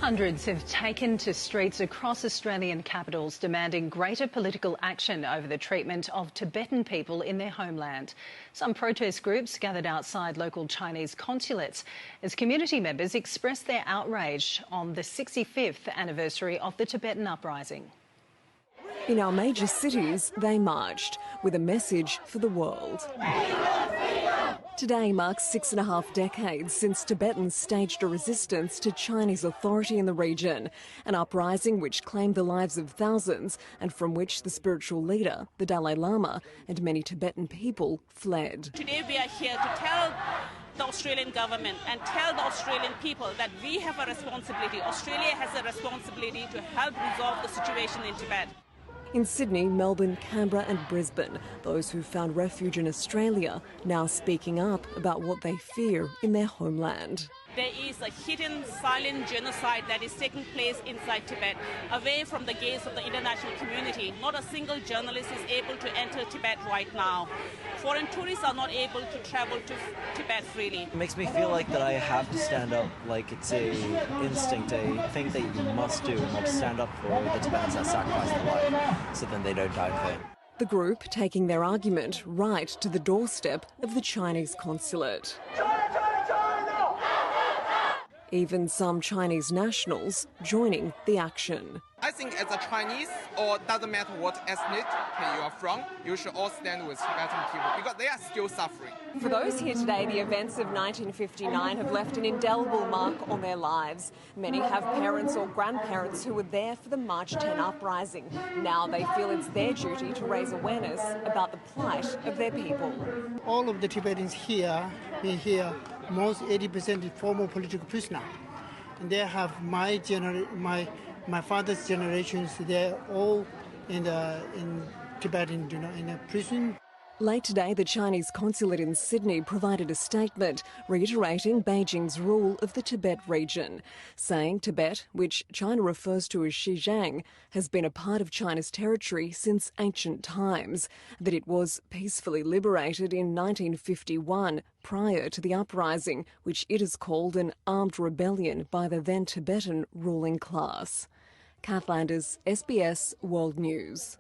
Hundreds have taken to streets across Australian capitals demanding greater political action over the treatment of Tibetan people in their homeland. Some protest groups gathered outside local Chinese consulates as community members expressed their outrage on the 65th anniversary of the Tibetan uprising. In our major cities, they marched with a message for the world. Today marks 6.5 decades since Tibetans staged a resistance to Chinese authority in the region, an uprising which claimed the lives of thousands and from which the spiritual leader, the Dalai Lama, and many Tibetan people fled. Today we are here to tell the Australian government and tell the Australian people that we have a responsibility. Australia has a responsibility to help resolve the situation in Tibet. In Sydney, Melbourne, Canberra and Brisbane, those who found refuge in Australia now speaking up about what they fear in their homeland. There is a hidden, silent genocide that is taking place inside Tibet, away from the gaze of the international community. Not a single journalist is able to enter Tibet right now. Foreign tourists are not able to travel to Tibet freely. It makes me feel like that I have to stand up, like it's a instinct, a thing that you must do, and stand up for the Tibetans that sacrifice their life, so then they don't die in vain. The group taking their argument right to the doorstep of the Chinese consulate. Even some Chinese nationals joining the action. I think as a Chinese, or doesn't matter what ethnic you are from, you should all stand with Tibetan people because they are still suffering. For those here today, the events of 1959 have left an indelible mark on their lives. Many have parents or grandparents who were there for the March 10 uprising. Now they feel it's their duty to raise awareness about the plight of their people. All of the Tibetans here, most 80% is former political prisoners. And they have my father's generations. They're all in Tibet, in a prison. Late today, the Chinese consulate in Sydney provided a statement reiterating Beijing's rule of the Tibet region, saying Tibet, which China refers to as Xinjiang, has been a part of China's territory since ancient times, that it was peacefully liberated in 1951 prior to the uprising, which it has called an armed rebellion by the then Tibetan ruling class. Kath Landers, SBS World News.